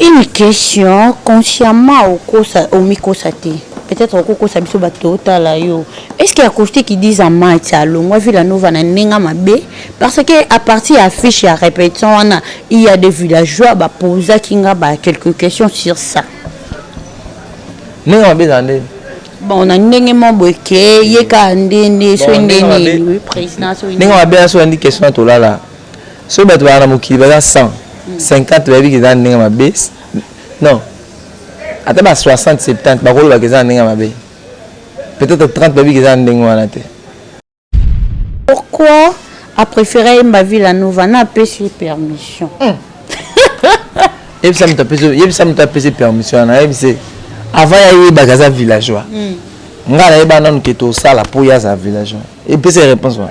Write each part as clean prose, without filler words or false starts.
Une question consciemment au micro-saté. Peut-être au coco sabiso batota la yo. Est-ce qu'il y a côté qui disent en matalo moi vu la nouvelle n'enga mabe parce que à partir affiche à répétition il y a des villageois ba poser kinga ba quelques questions sur ça. N'enga mabe dans bon on a ndenge moboke yeka ndende so ndeni président so n'enga mabe so andi question to là so bato bana mokili ba 100 50 babi ki dans n'enga mabe non. Attends, 60, 70, peut-être 30 baby qui sont pourquoi a préféré ma ville à Nouvana a payé permission? Et ça me tape permission. Avant, il y a des villageois. Il y a des gens pour les villageois. Et puis, c'est réponse. Bon,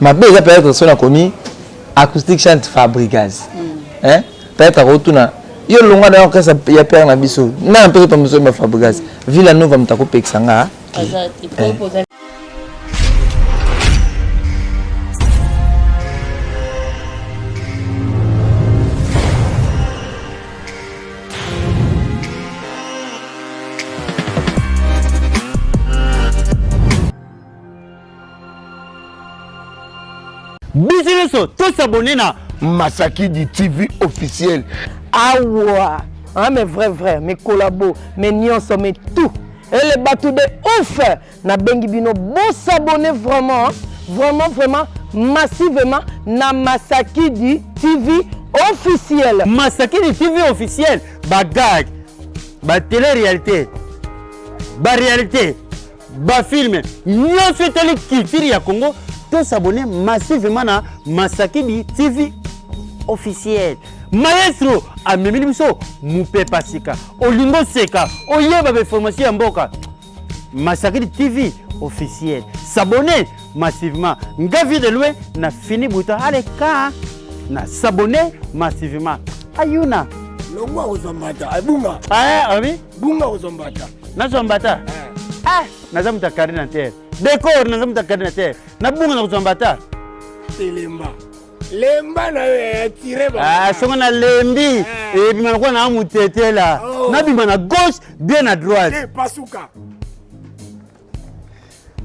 ma belle, peut-être que a commis acoustique chante fabricage. Peut-être que yo longa na okasa ya père na biso na mpeke pa muso ma fabrigas villa nova mtako pexanga azati proposer business tous s'abonner na Masaki du TV officiel. Awa, hein, mais vrai, mes collabos, mes nions, mais tout. Et les bateaux de ouf, na bengi bino, bon s'abonner vraiment, vraiment, massivement, na Masaki du TV officiel. Masaki du TV officiel, ba gag, ba télé-réalité, ba réalité, ba film, nions télé culture ya Congo, tous s'abonner massivement na Masaki du TV officiel. Maestro a memeli biso mupe pasika olingo seka oyeba be formation ya mboka Masaki TV officiel s'abonner massivement ngavi de loin na fini buta aleka na s'abonner massivement ayuna longwa ozombata abunga abi bunga ozombata na zombata nazamuta karina terre décor nazamuta karina terre na bunga na zombata telemba lemba na tiré ba songa na lembi et puis maintenant na mutete là na bima na gauche bien à droite pasuka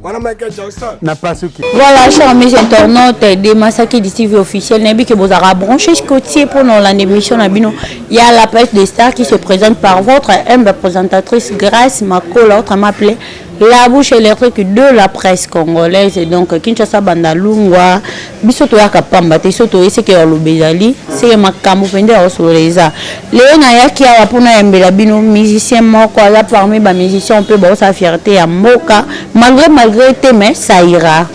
wana Michael Jackson na pasuki. Voilà chers amis internautes de Masaki du TV officiel nabi que vous avez branché côté pour nous l'émission na bino il y a la page des stars qui se présente par votre humble présentatrice Grace Makola autrement appelée la bouche électrique de la presse congolaise et donc Kinshasa Bandalungwa bisoto ya kapamba te soto ese ke lobezali c'est makambo pende osoleza Léona yaki ya pona yembela bino musicien moko ala parmi ba musiciens on peut ba sa fierté ya mboka malgré te mais ça ira.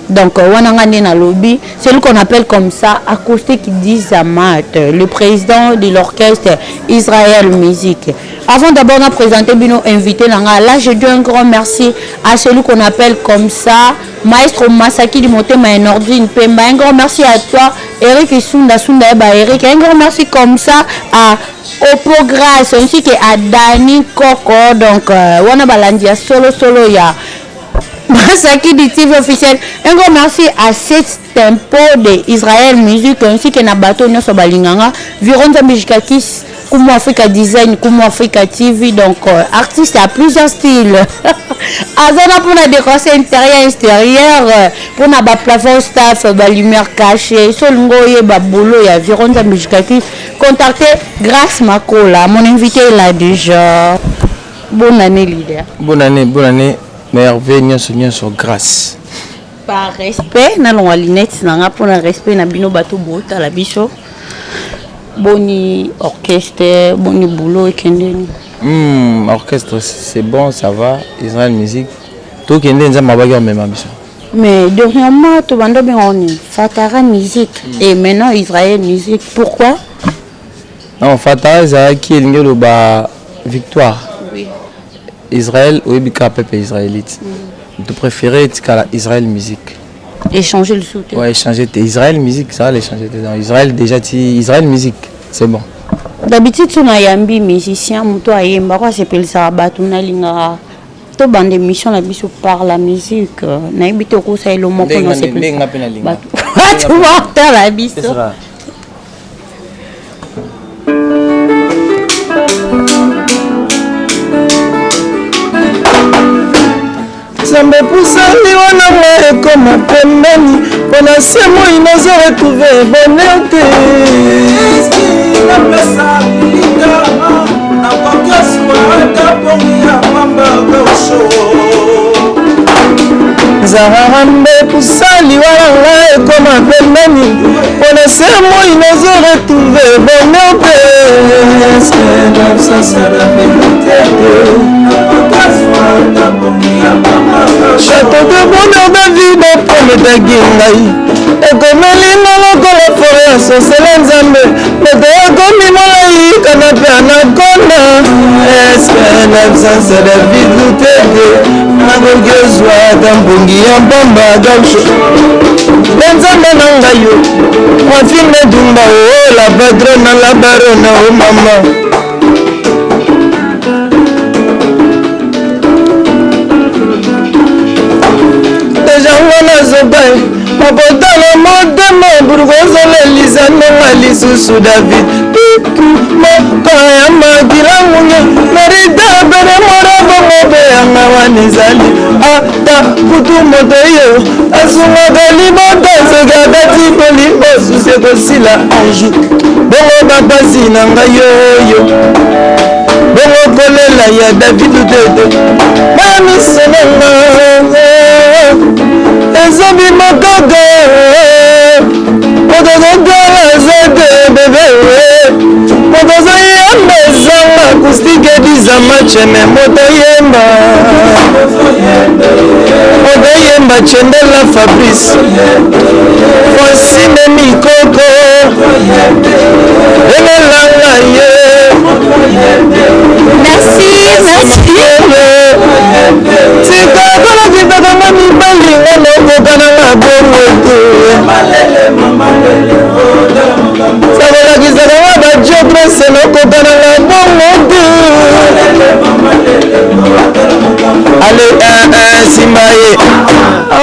Donc, na lobby, celui qu'on appelle comme ça, acoustique Dizamat, le président de l'orchestre Israël Musique. Avant d'abord de présenter Bino invité, là je dis un grand merci à celui qu'on appelle comme ça, Maestro Masaki du Motema Nordine Pemba. Un grand merci à toi, Eric Sunda Eric. Un grand merci comme ça à Opogras, ainsi qu'à Dani Koko. Donc, wana balandia solo ya. Masaki du TV officiel. Un grand merci à cette tempo de Israël Musique ainsi que na bateau nyoso balinganga Vironza Mijikakis Kumu Africa Design Kumu Africa TV donc artiste à plusieurs styles. Azana pour la décoration intérieure extérieure pour na ba plafond staff ba lumière cachée solngoye ba bolo ya Vironza Mijikakis contactez Grace Makola mon invité est là déjà. Bonne année leader. Bonne année. Merveille sur grâce. Par respect, na longa linette nanga pour un respect na bino bato bota la biso. Boni orchestre, boni boulot et kendeni. Orchestre c'est bon, ça va. Israël Musique. Tout kendeni za mabaga même biso. Mais dernièrement to bando bien Fatara Musique et maintenant Israël Musique. Pourquoi? Non, Fatara qui est l'ingélo ba victoire. Oui. Israël ou Ebika Pepe israélite. Tu préférais Israël Musique. Échanger le soutien. Ouais, échanger. Israël Musique, ça va échanger dedans. Israël déjà, Israël Musique, c'est bon. D'habitude, on a yambi musicien, muto ayemba quoi s'appelle ça batuna linga. To bande émission la biso par la musique. Na ibito ko sa elo moko no s'appelle. Ndenga pena linga. Tu vas la biso. ekoma pembeni mpona se moi nazo retrouve bonheur te napesa linga nakokeswa ata pongi ya mamba gausho Zaharambe kusali wala ekoma pembeni mpona se moi nazo retrouve bonheur te Château de bonheur de vie prometaki ngai ekomeli na lokola fore ya sosele nzambe moto akomi molai kanape anakonda eske nabsence de vie dutete nakoki ozwa ata mpongi ya mpamba gausho nde nzambe na ngai yo mwafine dumba o la patrona la barona o mama dejango nazobai mapotala motema burkozala lisanonga lisusu david moko ya makilangunye merita bere morabongo beyanga wana ezali ata kutu moto yo asungaka libota soki akati bolingo susi ekosila anju bongo bapasi na ngai yoyo bongo kolela ya david tete bamisenanga ezobi makaka otozotala zete bebe otozoyemba ezanga akustike diza macheme motoyemba otoyemba chendela fabrice francine mikoko elelanga ye Merci. sikakola kitakanga mibalinga nokokananga bongote sakolakisakanga bajioprese nokokananga bongote allez simbaye.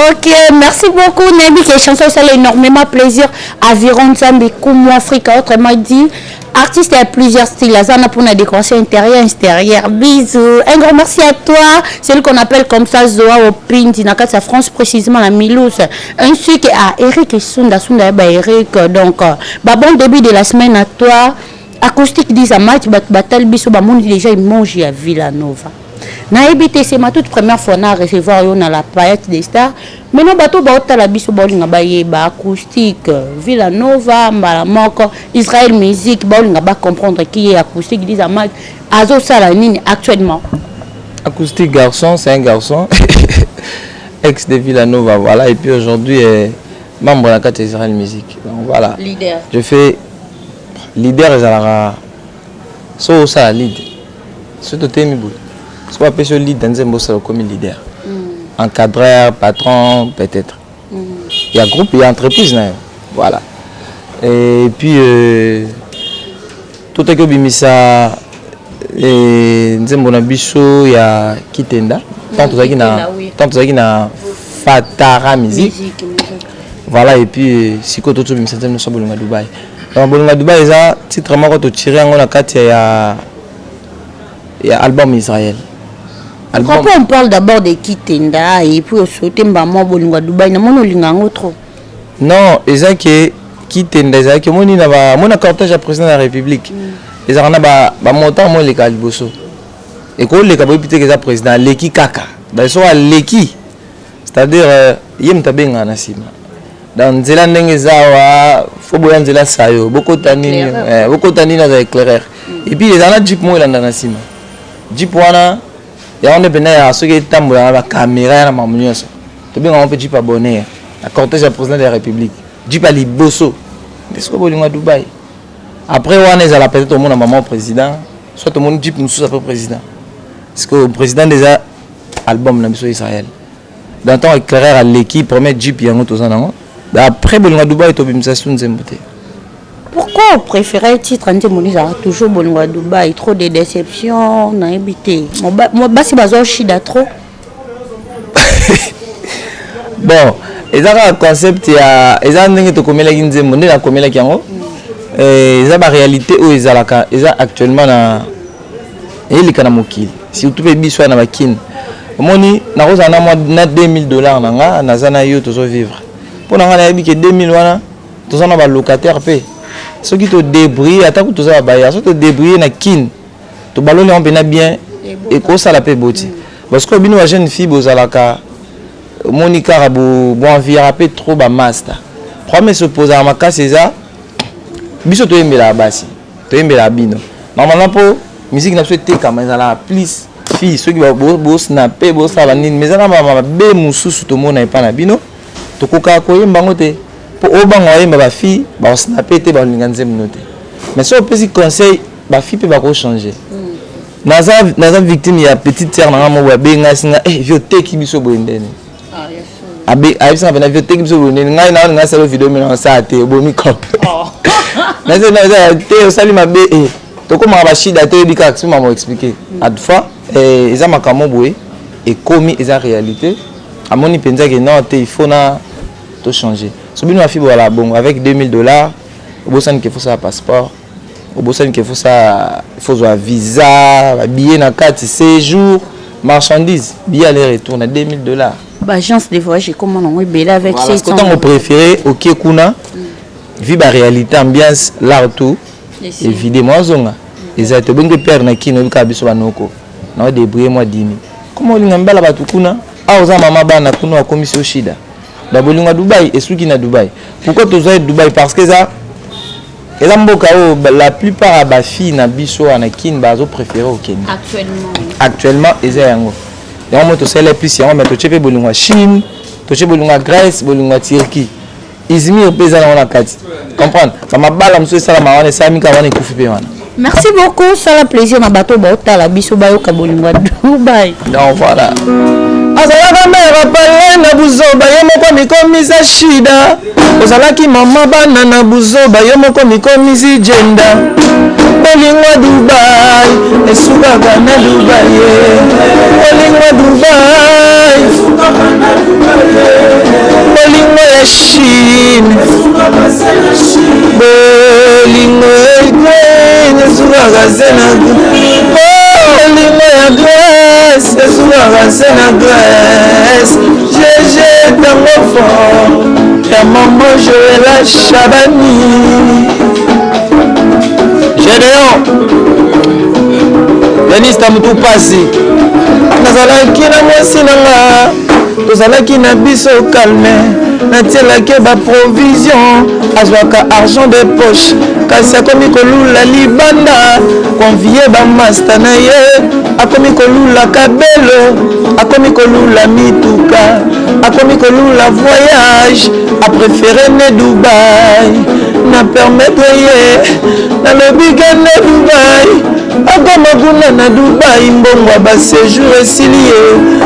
Ok, merci beaucoup Nabi, que chanson ça a énormément plaisir à Viron Nzambe Kumu Africa, autrement dit artiste a plusieurs styles, Azana pour la décoration intérieure et extérieure. Bisous. Un grand merci à toi, celle qu'on appelle comme ça Zoa Opin, Tinakata France, précisément la Milouz, ainsi qu'à Eric et Sunda Eric. Donc, bon début de la semaine à toi. Acoustique dit à match, Batal Bisso, Bamoun déjà il mange à Villanova. Naïbité, c'est ma toute première fois à recevoir dans la palette des stars. Mais non, bateau baota la biso bawlinga ba acoustique Villanova, Malamoko, Israël musique, bawlinga ba comprendre qui est acoustique disent à match Azo Salanine actuellement. Acoustique garçon, c'est un garçon ex de Villanova, voilà, et puis aujourd'hui membre de la carte Israël musique. Donc voilà. Leader. Je fais leader et Zalara. So ça lead. Surtout Temi Boul. Soit appelé sur lead dans un boss comme leader. Encadreur, patron, peut-être. Il y a groupe, il y a entreprise. Voilà. Et puis, tout est que Bimisa, Nzembonabiso, il y a Kitenda. Tant que ça, na Fatara musique. Voilà, et puis, si tu as Bimisa, nous sommes à Dubaï. Donc, à Dubaï, il y a un titre quand tu tires, il y a album Israël. Pourquoi on parle d'abord de Kitenda et puis au sauté Mbamo Bolingwa Dubaï na mono lingango trop. Non, ils que Kitenda, ils que moni na ba mona cortège à président de la République. Ils ont ba montant moi les caliboso. Et quand les cabopité que ça président Leki Kaka. Ba so Leki. C'est-à-dire yem tabenga na sima. Dans nzela ndenge zawa fo boya nzela sayo beaucoup tani na éclaireur. Et puis les ana jeep moi là na sima. Jeep wana ya on est venu à ce qui tambola la caméra na mamunyoso to bien on peut jeep abonné à cortège à président de la République jeep à liboso est-ce que bolinga Dubaï après on est à la peut-être au monde maman président soit tout le monde jeep nous sous après président parce que le président déjà album na biso Israël dans temps éclaireur à l'équipe premier jeep yango to sana après bolinga Dubaï to bimisa sunzembote. Pourquoi vous préférez le titre toujours Bolingwa Dubaï, trop de déceptions, n'a habité. Moi, si bazo chida trop. Bon, ils ont un concept, ils ont un comme la ginze monde la comme la kiango. Ils ont la réalité où ils ont actuellement na il kana mokili. Si tu peux biswa na bakin. Moni, na rosa na moi na $2000 nanga, na zana yo tozo vivre. Pour na ngana que 2000 wana, tozo na ba locataire pe. Ceux qui te débrouillent, attaque tozo ba bailleur, ceux te débrouillent na kin. To balone on pena bien et ko ça la pe boti. Parce que bino jeune fille bozalaka Monica rabo bon envia pe trop ba master. Premier se poser à ma casse ça. Biso to yembela basi. To yembela bino. Normalement pour musique na souhaité comme ça la plus fille ceux qui va bo snapper bo ça va nini mais ça na ba be mususu to mona pa na bino. To koka ko yemba ngote. Pour obango yemba ba fille ba snapper te ba linga nzem note. Mais so petit conseil ba fille peut ba ko changer. Naza victime ya petite sœur na mo wa benga singa vieux te ki biso boendene. Ah yes. Abi ça va na vieux te ki biso boendene ngai na sala vidéo mais na ça te bomi cop. Mais c'est te osali mabe to ko ma ba shida te bika action m'a expliquer. À deux fois eza makamo boye et commis eza réalité. Amoni penza que non te il faut na to changer. So bino fi voilà bon avec $2000 obosan qu'il faut ça passeport. Au Boston qu'il faut ça, il faut un visa, billet na carte séjour, marchandises, billet aller-retour na $2000. Bah agence de voyage comment on est belle avec ces temps. Quand on préféré OK kuna, vivre la réalité ambiance là tout. Évidemment zonga. Les êtes bon que père na kino ka biso banoko. Na débrouiller moi 10 000. Comment linga mbala batu kuna? Ah oza mama bana kuna commission shida. D'abord linga Dubaï et ceux qui na Dubaï. Pourquoi tu es Dubaï parce que ça et là, la plupart des filles na biso na kin bazo préféré au Kenya. Actuellement, ils ont et on monte les plus on met to chepe bolingwa Chine, to chepe bolingwa Grèce, bolingwa Turquie. Izmir pesa na ona kati. Comprendre? Mama bala mso sala mawana sami ka wana ikufi pe wana. Merci beaucoup, ça la plaisir na bateau ba otala biso ba yo ka bolingwa Dubaï. Donc voilà. Azalaka mère palais na buzoba yo moko mikomisa shida. Ozalaki mama bana na buzoba yo moko mikomisi gender. Bolingwa Dubai esukaka na Dubai. Bolingwa Dubai bolingwa ya Chine. Bolingwa ya esukaka na bolingwa ya Grèce esukaka na Grèce. GG tango fort ya maman Joëla Chabani. Gédéon Denis Tamutu Pasi nazalaki na mwasi nanga tozalaki na biso calme natielaki baprovision azwaka argent de poche kasi akomi kolula libanda konvie bamasta na ye akomi kolula kabelo akomi kolula mituka akomi kolula voyage apréféré ne Dubaï na permettre ye nalobi ne Dubaï akoma kuna na Dubaï mbongwa ba séjour esili ye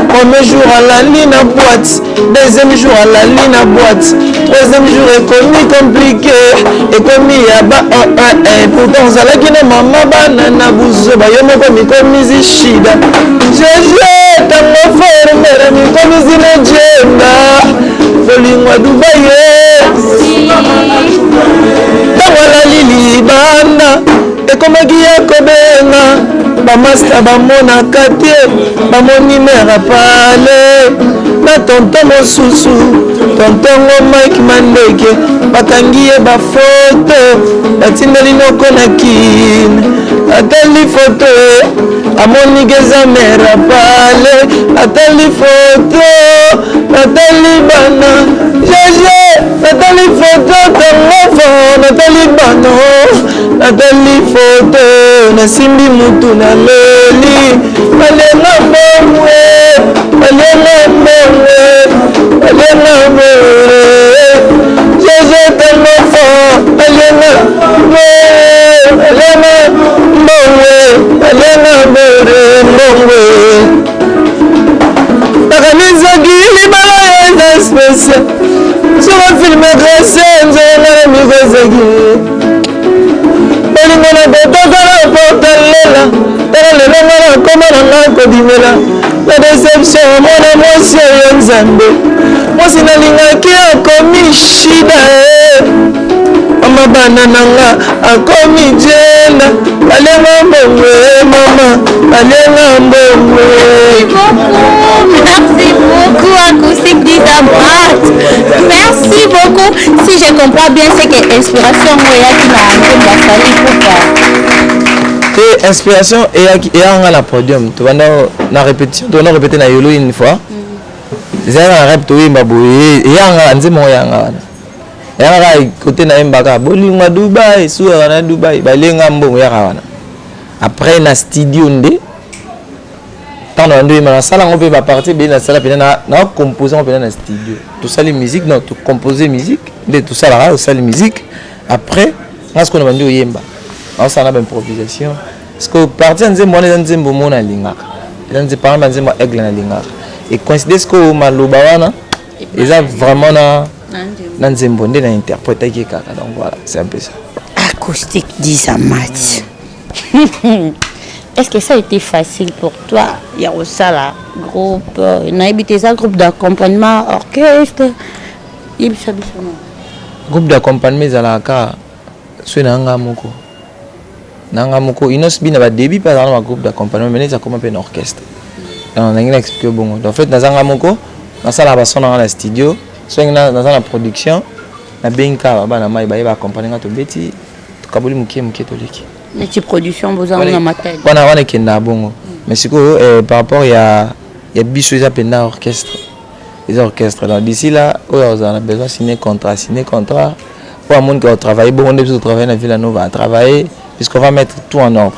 premier jour alali na boîte deuxième jour alali na boîte troisième jour ekomi compliqué ekomi ya ba pourtant ozalaki na mama bana na buzoba yo moko mikomisi shida jeje tango formera mikomisi na jenda bolingwa Dubaï tango alali libanda ekomaki ya kobenga bamasta bamonaka te bamoni mera pale na tonton mosusu tontongo Mike Mandeke bakangi ye bafoto batindeli noko na kine atali foto amoni geza mera pale atali foto natali bana jeje natali foto tongofo natali bano natali foto nasimbi mutu na leli balenga mbongwe balenga mbongwe balenga mbongwe jeje tongofo balenga mbongwe balenga mbongwe balenga mbongwe nakanizaki libala eza spécial soka filme grese nzonga na mikozaki bolingo na botoka na portalela tala lelo nga na koma na nga kodimela na déception mwana mwasi oyo nzambe mwasi nalingaki akomi shida mama bana na nga akomi jenda balenga mbongwe mama balenga mbongwe Merci beaucoup. Si je comprends bien, c'est que inspiration que inspiration et à la podium. Tu vas na répétition, tu vas répéter na yolo une fois. Zera rap to imba boye et anga nzemo yanga. Yanga côté na mbaka bolinga Dubai, suwa na Dubai, balenga mbongo ya kawana. Après na studio ndé tant on doit na sala on peut pas partir bien na sala na composer on peut na studio. Tout ça les musiques non, tout composer musique, de tout ça là, ça les musiques. Après, ce qu'on a vendu au yemba. On s'en a improvisation. Parce que partir nzembo on est nzembo mona linga. Nzembo par nzembo aigle na linga. Et coïncidence que maloba wana eza vraiment na nzembo ndé na interpréter qui kaka. Donc voilà, c'est un peu ça. Acoustique d'Izamat. Est-ce que ça a été facile pour toi? Il y a aussi là, groupe, il y a un groupe d'accompagnement, orchestre. Groupe d'accompagnement, il y a un groupe. Il y a un début par un groupe d'accompagnement, mais il y a un orchestre. On a expliqué bon. En fait, dans un groupe, dans la basson dans le studio, dans la production, na benka ba na mai ba accompagner to beti to kabuli mukie toleki. Les petites productions vous en avez matin. On a kenda bongo. Mais c'est que par rapport il y a biso ils appellent orchestre. Les orchestres. Donc d'ici là, on a besoin de signer contrat. Pour un monde qui va travailler, bon on doit travailler dans la ville, on va travailler puisqu'on va mettre tout en ordre.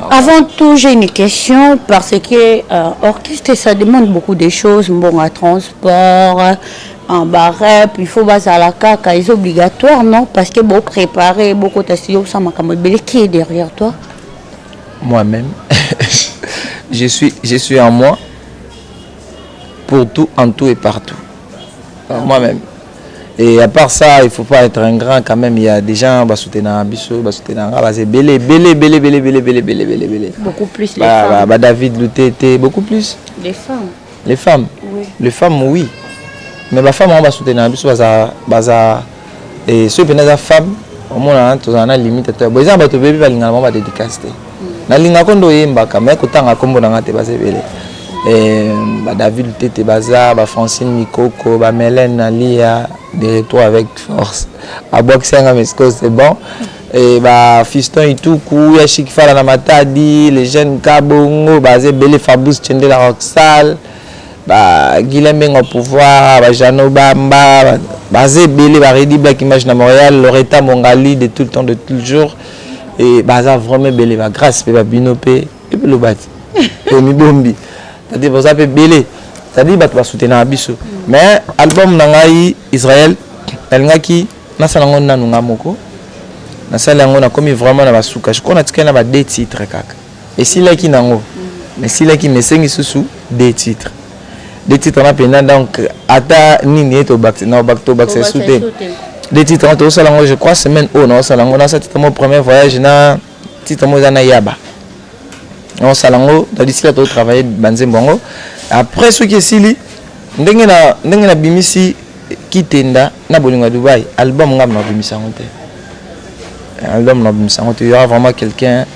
Avant tout, j'ai une question parce que orchestre ça demande beaucoup de choses, bon à transport, en barrep, il faut baser à la caca, c'est obligatoire non parce que beaucoup préparer, beaucoup de studio ça m'a comme qui est derrière toi. Moi-même, je suis en moi pour tout, en tout et partout. Moi-même. Et à part ça, il ne faut pas être un grand quand même. Il y a des gens qui soutenir Bisso, c'est belé. Beaucoup plus les femmes. David Lutete, beaucoup plus. Les femmes. Les femmes. Oui. Les femmes, oui. Mais les femmes, on va soutenir Bisso, et ceux qui sont des femmes, au moins, tu as une limite. Bon, ils ont des bébés, ils ont des dédicaces. Na linga kondo yembaka mais kotanga kombo na ngate basebele David Tete Baza, Francine Mikoko, Mélène Alia, de retour avec force. À boxer à Mesco, c'est bon. Et Fiston Itoukou, Yachik Fala Namatadi, les jeunes Kabongo, Bazé Belé Fabous Tchende la Roxal, Guilhem Beng au pouvoir, Jano Bamba, Bazé Belé, Redi Black Image na Montréal, Loretta Mongali, de tout le temps, de toujours. Et Baza vraiment Belé, grâce à Binopé, et puis le bâti. Et Mibombi. C'est-à-dire que vous avez belé. C'est-à-dire que vous soutenir Abisso. Mais l'album Nangaï Israël, Elngaki, Nasalangon Nanungamoko, Nasalangon a commis vraiment la souka. Je connais qu'il y a des titres. Et si là qui nango, mais si là qui me saigne sous des titres. Des titres on a peine donc ata nini to bac na bac to bac c'est soutenu. Des titres on Salango je crois semaine au non Salango dans cet mon premier voyage na titre mo na Yaba. On salango d'ici là tu travailler banzembongo après ce qui est sili ndenge na bimisi kitenda na bolinga Dubai album ngam na bimisa ngote album na bimisa ngote il y aura vraiment quelqu'un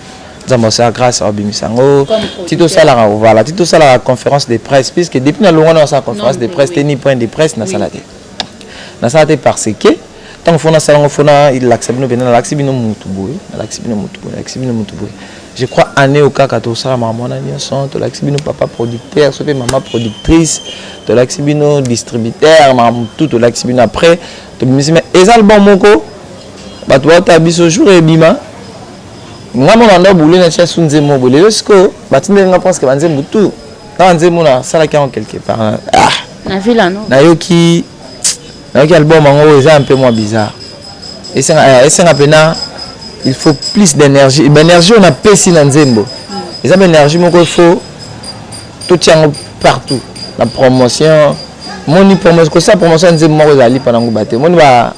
ça grâce à bimisa ngo tito salara voilà tito salara conférence de presse puisque depuis na longo na sa conférence de presse teni point de presse na salate parce que tant qu'on a salango fona il accepte no bena l'accepte no mutuboy l'accepte no mutuboy. Je crois année au cas quand ça maman a son to l'axibino papa producteur soit maman productrice to l'axibino distributeur maman tout to l'axibino après to mais les albums moko ba to ta biso jour et bima ngamo na ndo boulé na cha sunze mo boulé lesko ba tinde nga pense que banze mutu na banze mona sala ki en quelque part na villa non na yoki album ngo est un peu moins bizarre et c'est un pena. Il faut plus d'énergie. L'énergie, on a pesé dans Nzembo. Les hommes énergie, il faut tout tient partout. La promotion, mon promotion, ça promotion Nzembo, on va aller pendant que vous battez. Mon va,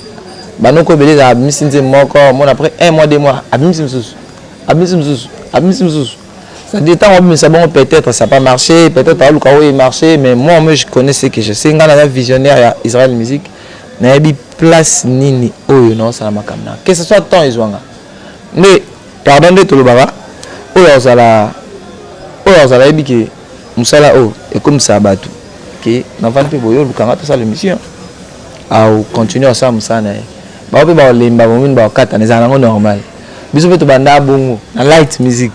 nous comme les amis, Nzembo encore, mon après 1 mois 2 mois, abîme ça dit tant ça bon peut-être ça pas marché, peut-être à l'occasion il marché, mais moi je connais ce que je sais. Quand on a visionnaire Israël musique, n'a pas place nini oyo non ça la makamna. Que ce soit temps ils ont mais pardon de tout le baba oyo zala ebiki musala o et comme ça batu que n'avant pas boyo lukanga tout ça l'émission a continuer à ça musana ba pe ba lemba bomini ba kata ne zana normal biso pe to banda bongo na light music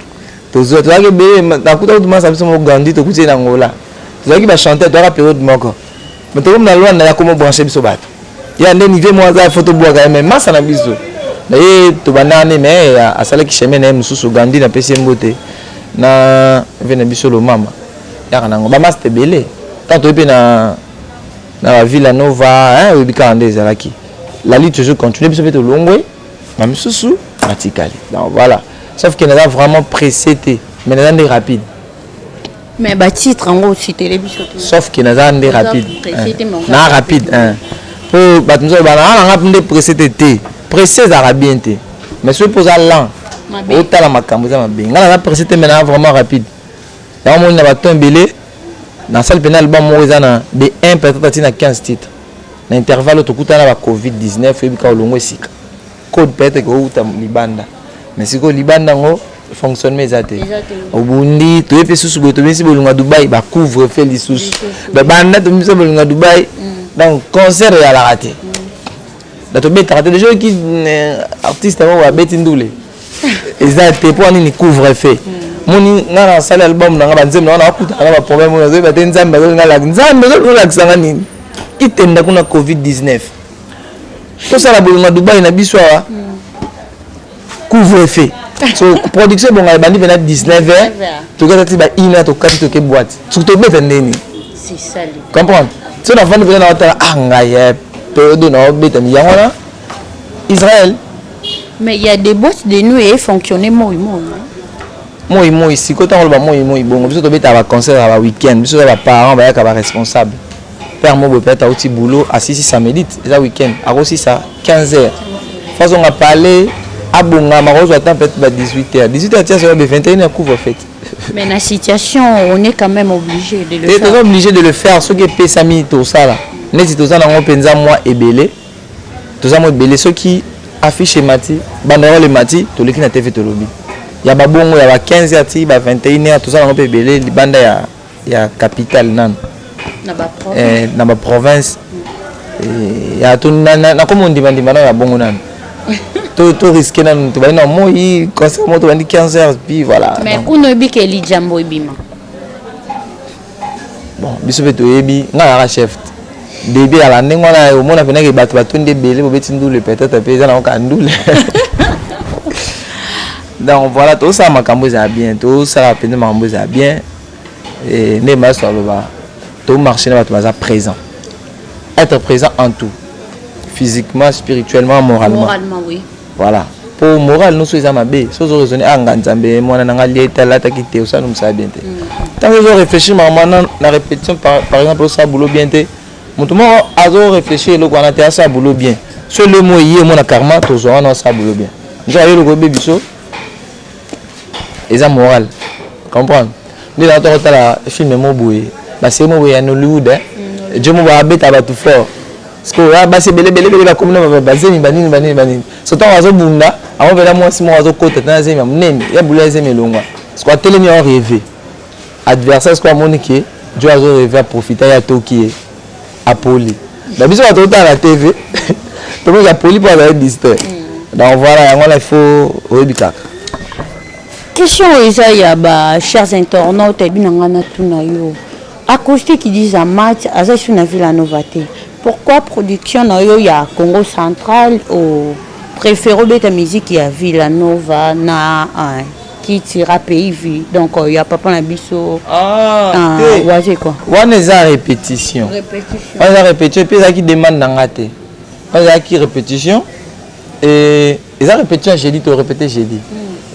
to zo to ke be na kuta to masa biso mo gandi to kuti na ngola to ki ba chanter to ra période moko mais to comme na loi na ya comme brancher biso bato ya nde niveau mo za photo boa quand même masa na biso na ye to banda ne mais a sala ki chemin na mususu gandi na pesi mbote na vena biso lo mama ya kana ngo ba master belé tant to pe na la Villa Nova hein ubika ande zalaki la lutte toujours continue biso peto longwe na misusu matikali donc voilà sauf qu'il est vraiment pressé mais il est rapide mais ba titre en gros si télévision sauf qu'il est rapide na rapide hein pour batumzo bana na ngapinde pressé pressé za bien té mais ce posa lent autant la makambo za mabenga na pressé mais na vraiment rapide ya mo na baton belé dans salle pénal album mo ezana de 1 peut-être na 15 titres na intervalle to kutana ba covid-19 ebika olongo sika code peut-être ko uta libanda mais siko libanda ngo fonctionnement ezate obundi to epe susu boto bisi bolunga Dubai ba couvre fait lisusu ba banda to bisi bolunga Dubai donc concert ya la raté da to beta raté les gens qui artiste wa beti ndule ezate pour ni couvre fait moni ngana sala album na ngaba nzembe na akuta ngaba problème na zo ba tenzamba zo ngala nzambe zo la kisanga nini itenda kuna covid-19 to sala bolunga Dubai na biswa couvre-feu so production bon ngaba bandi bena 19h to gata ti ba ina to kati to ke boîte surtout beta ndeni c'est ça comprendre so na vendre bena na anga ya période na beta mi yangona Israël mais il y a des boîtes de nuit et fonctionner moi moi ici quand on va moi bon biso to beta ba concert ba week-end biso ba parents ba ya ba responsable père mo be peut-être au boulot à 6 ça médite ça week-end à aussi ça 15h façon à parler à bonga marozo attend peut-être 18h tiens ça 21h couvre fête mais la situation on est quand même obligé de le faire et obligé de le faire ce qui pesa mi to ça là neti to ça na ngo penza moi ebele to ça mo ebele ce qui affiche mati bandera le mati to leki na TV to lobby ya babongo ya ba 15h ti ba 21h tout ça on peut belé libanda ya capitale nan na ba province ya to na comme on dit bandimana ya bongo nan to risquer nan to ba na moi concert mo to bandi 15h puis voilà mais kuno bi ke li jambo ibima bon biso beto yebi nga chef début à la ndengona au mona pena ke bato batonde belé bo beti ndule peut-être pe za na ka ndule donc voilà tout ça makambo za bien tout ça rapide makambo za bien et ne ma so loba tout marcher na bato baza présent être présent en tout physiquement spirituellement moralement oui voilà pour moral nous sommes mabe so zo raisonner anga nzambe mona na ngali tala ta kité ça nous ça bien té tant que je réfléchis maman na répétition par exemple ça boulot bien té mutu mo azo réfléchir le kwana té ça boulot bien so le mot yé mona karma to zo na ça boulot bien nja yo le go bebiso eza moral comprendre ni la to la film mo boye ba c'est mo boye en Hollywood je mo ba beta ba tout fort parce que ba c'est belé ba comme na ba zemi banini so to azo bunda amo vela mo si mo azo kota na zemi mnene ya bula zemi longwa parce que télé mi en rêver adversaire ce quoi monique Dieu azo rêver profiter ya toki apoli ba biso ba to ta la TV to mo ya poli pour aller distrait donc voilà on il faut rebika. Question Isaiah, chers internautes, acoustique qui disent à match, à la Villa Nova. Pourquoi production il y a Congo central au préféré de la musique il y a Villa Nova na qui tire pays vie donc il y a papa na biso ouais quoi on est à répétition on a répétition puis ça qui demande d'engater on a qui répétition et ils ont répétition j'ai dit to répéter j'ai dit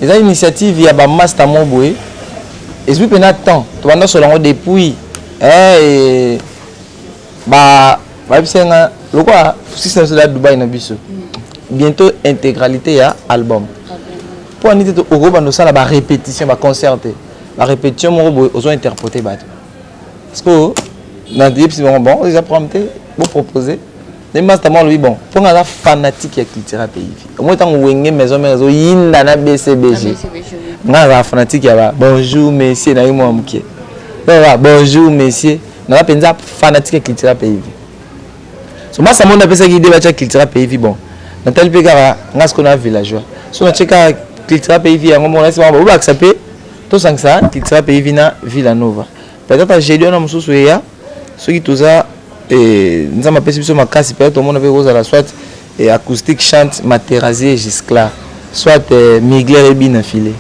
ils ont initiative il y a ba master moboé et puis pendant temps to banda solo depuis et ba bisenga lokwa système de Dubai na biso bientôt intégralité ya album pour en être au groupe ça la répétition ba concerter la répétition mon boy aux interpréter ba parce que dans des bon ils apprennent pour proposer les master lui bon pour la fanatique ya culture pays au moins tant wenge maison yinda na BCBG nga fanatique ya bonjour messieurs na moi mukie bonjour messieurs na penza fanatique culture pays. So moi ça mon appelle ça qui débat culture pays bon. Nathalie Pekara ngas qu'on a villageois. So na cheka culture pays yango mon laisse ba ba accepter to sangsa culture pays na Villanova. Peut-être j'ai dit on a mususu ya ceux qui tout ça nous avons appelé ça ma casse peut-être tout le monde avait rose à la soit et acoustique chante Materazzi Gisclar soit Migler et Bin affilé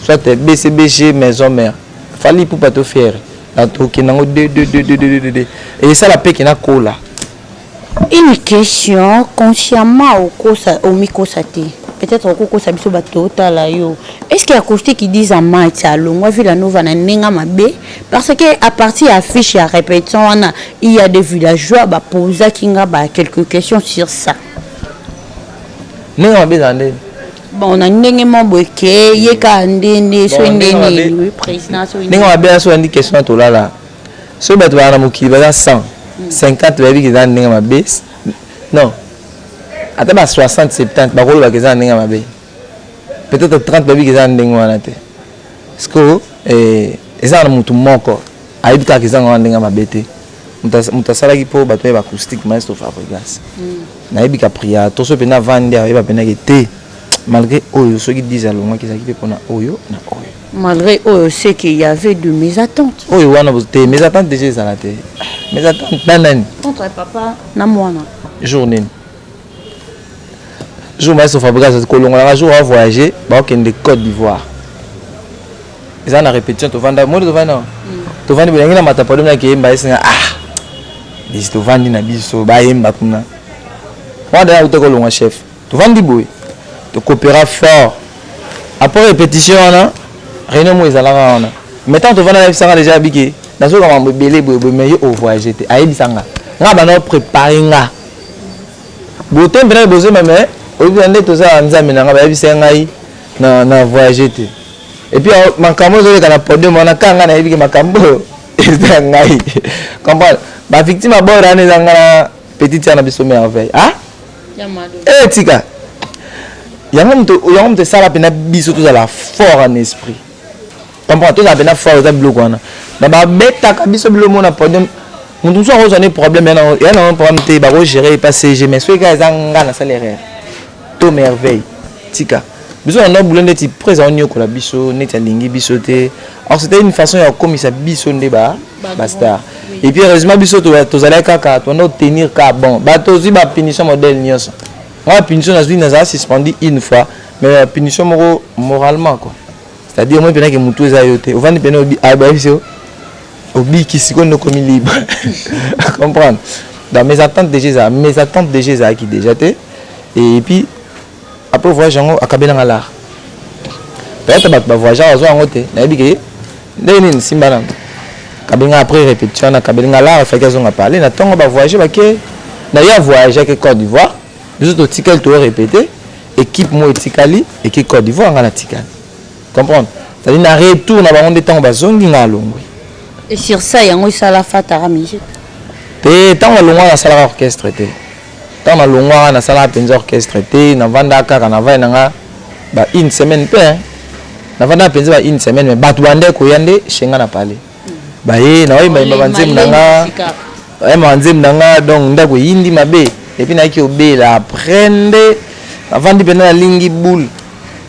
soit BCBG maison mère fallait pour pas te faire la toki nango de et ça la paix qui na cola. Une question consciemment au micro-saté. Peut-être au coco sabiso bateau là yo. Est-ce qu'il y a acoustique qui disent en match à Longwa Villanova na nenga mabe parce que à partir affiche à répétition il y a des villageois ba posa kinga ba quelques questions sur ça. Nenga mabe zande. Bon on a nenga mamboke yeka ndene so ndene oui président so nenga mabe so andi question to là. So bato ba na mokili ba 100 50 baby qui zande nenga mabe. Non. Ata ba 60 70 ba kolo ba keza ndenge mabe peut-être 30 baby keza ndenge wana te parce que eza na mutu moko aibika keza ndenge mabe te mutasala ki po bato ba acoustique maestro Fabregas na ibika priya to so pena vande ba pena ke te malgré oyo so ki disent alonga keza ki pe pona oyo na oyo malgré oyo c'est qu'il y avait de mes attentes oyo wana te mes attentes déjà ezala te mes attentes nanani contre papa na mwana journée jour maestro Fabregas kolongola jour à voyager ba okende Côte d'Ivoire eza na répétition to vanda mo to vanda to vandi bengi na matapado na kiyemba esinga dis to vandi na biso ba yemba kuna wanda ya utokolonga chef to vandi boy to coopéra fort après répétition na réunion mo ezala wana maintenant to vanda na bisanga déjà biki na so kama mbele boy mais yo au voyager te ayebisanga nga ba na préparer nga botem bena besoin mais au lieu de tout ça nzambe na ngaba yebisa ngai na voyager te et puis makambo zo kana podium na kanga na yebike makambo eza ngai comprendre ba victime abora na zanga petite na biso merveille tika yango mte sala pena biso to la fort en esprit comprendre to za pena fort za bloc wana na ba beta ka biso bloc na podium mutu so rozane problème yana un problème te ba ko gérer passer je mais so ka zanga na salaire to merveille tika besoin on a boulé de présent on la biso net lingi biso te alors c'était une façon ya comme ça biso ndeba basta et puis heureusement biso to zala kaka to na tenir ka bon ba to zi ba punition modèle nyonso la punition na za suspendu une fois mais la punition moralement quoi c'est-à-dire moi pena que mutu eza yote ovandi pena obi biso obi qui se connaît comme libre comprendre dans mes attentes déjà qui déjà te et puis après voyage à kabela ngala peut-être ba voyage à zo ngote na biki ndeni simba na kabenga après répétition na kabela ngala fa kazo nga parler na tongo ba voyager ba ke na ya voyager ke Côte d'Ivoire les autres tickets to répéter équipe mo etikali et ke Côte d'Ivoire ngala tikali comprendre ça dit na retour na ba ngonde tongo ba zongi ngalongwe et sur ça yango sala fatara musique te tongo longwa na sala orchestre te tant na longwa na sala penza orchestre te na vanda kaka na vai nanga ba une semaine pe na vanda penza ba une semaine mais batu bande ko yande shenga na pale ba ye na oi ba banzem nanga ba banzem nanga donc ndako yindi mabe et puis na ki obela prendre avant de na lingi boule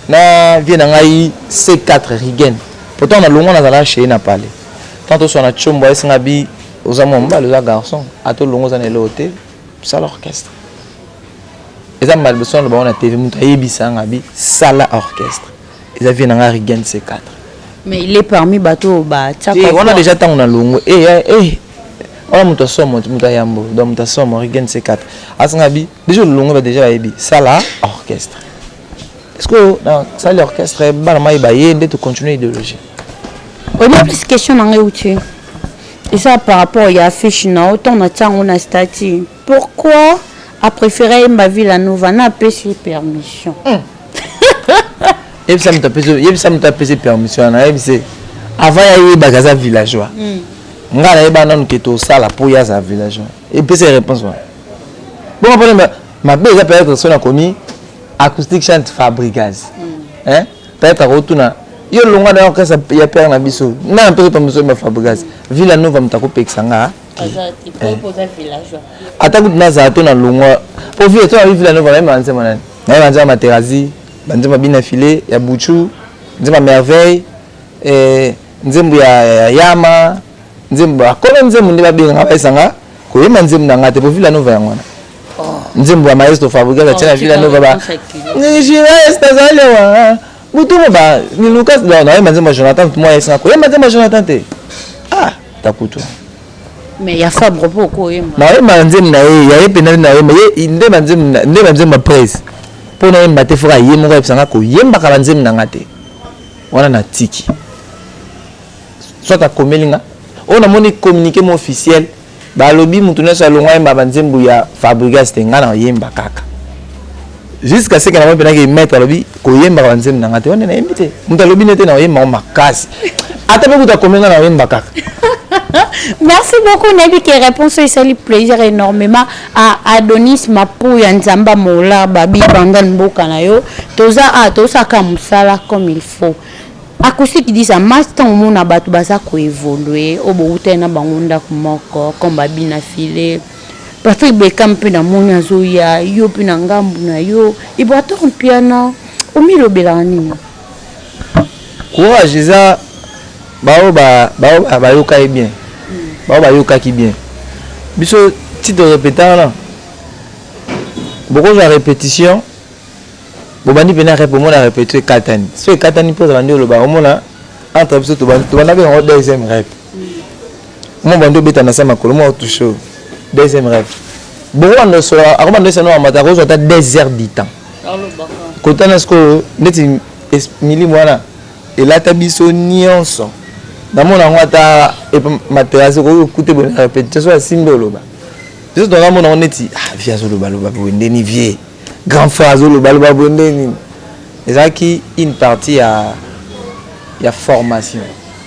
na vie na ngai C4 Rigen pourtant na longwa na sala chez na pale tant so na chombo esinga bi ozamo mbalo za garçon ato longo za na l'hôtel ça l'orchestre et ça mal besoin de la TV muta yebisanga bi sala orchestre et ça vient na Rigen C4 mais il est parmi bateau ba tchaka on a déjà tant on a longo on muta somo muta yambo donc muta somo Rigen C4 asanga bi déjà longo ba déjà yebi sala orchestre est-ce que dans sala orchestre ba na ba yende to continuer idéologie on a plus question dans outil et ça par rapport il y a affiche na autant na tango na statut pourquoi a préféré ma Villanova na pesi permission et ça me tape permission na ebise avant ya bagaza villageois ngala eba non que to sala pour ya za villageois et puis c'est réponse bon problème ma belle ça peut être son commis acoustique chante Fabregas hein peut-être retourna yo longa na orchestre ya père na biso na permission ma Fabregas Villanova mtako pexanga ata kuti nazala to na longwa po vie to avi Villanova naye nzembo nani naye nzembo Materazi banzembo bina file ya Buchu nzembo Merveille nzembo ya Yama nzembo akolo nzembo nde babenga baisanga koyema nzembo na ngate po Villanova yango wana nzembo ya maestro Fabregas atina Villanova ba nijira estazalewa butumo ba ni Lucas da naye nzembo Jonathan tout moi esanga koyema nzembo Jonathan te takutu mais ya Fabre poko yema na yema nzembo na ye ya yepena na ye mais nde nzembo presse po na yemba te foka ye moko epsanga ko yemba ka nzembo na ngate wana na tiki soit akomelinga on a moni communiqué mon officiel ba lobi mutu na salonga yemba banzembo ya Fabregas te ngana yemba kaka jusqu'à ce que na mona ke mettre lobi ko yemba ka nzembo na ngate on na yembi te mutu lobi nete na yemba makasi ata pe kuta komenga na yemba kaka. Merci beaucoup Nabi qui réponse et ça lui plaisir énormément à Adonis Mapouya Nzamba Mola Babi Bandan Mboka na yo toza kamusala comme il faut. Acoustique qui dit ça master au monde abatu basa ko évoluer obo utena bangonda kumoko comme Babi na filé Patrick Beckham pe na moni azoya yo pe na ngambu na yo ibato piano o milo belani courage ça ba yoka bien ba yoka ki bien biso titre répétant là beaucoup de répétition bobandi pena répondre la répéter katani so katani pose bandi lo ba omona entre biso to bana be en deuxième rep mon bando beta na sama kolo mo touche deuxième rep beaucoup on so akoma ndo seno amata ko so ta 2 heures du temps kotana sko neti mili mwana elata biso nyonso na mona ngata Materazi ko écouter bonne répétition ya simbolo ba biso to ngamo na neti via zo lo ba ndeni vie grand frère zo lo ba ndeni ezaki une partie ya formation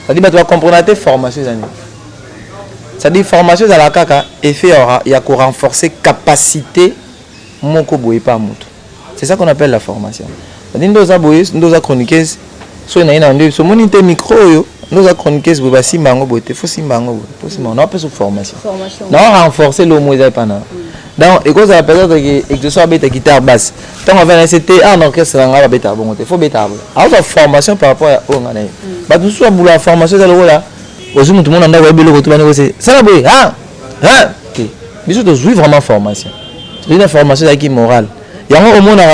ça dit ba tu vas comprendre tes formations zani ça dit formation za la kaka effet ya ko renforcer capacité moko boye pa moto c'est ça qu'on appelle la formation ça dit ndoza boye ndoza chroniqueuse so na ina ndio so moni te micro yo nous avons chroniqué ce que si mango boite faut si mango on a pas de formation non renforcer le mot pas donc et cause la personne que que soit bête guitare basse tant on va c'était en orchestre on va bête bon il faut bête alors formation par rapport au ngana ba tout soit boula formation dans le là aussi tout le monde anda webelo ko tubani ko ça la boy biso to jouer vraiment formation c'est une formation qui morale yango au monde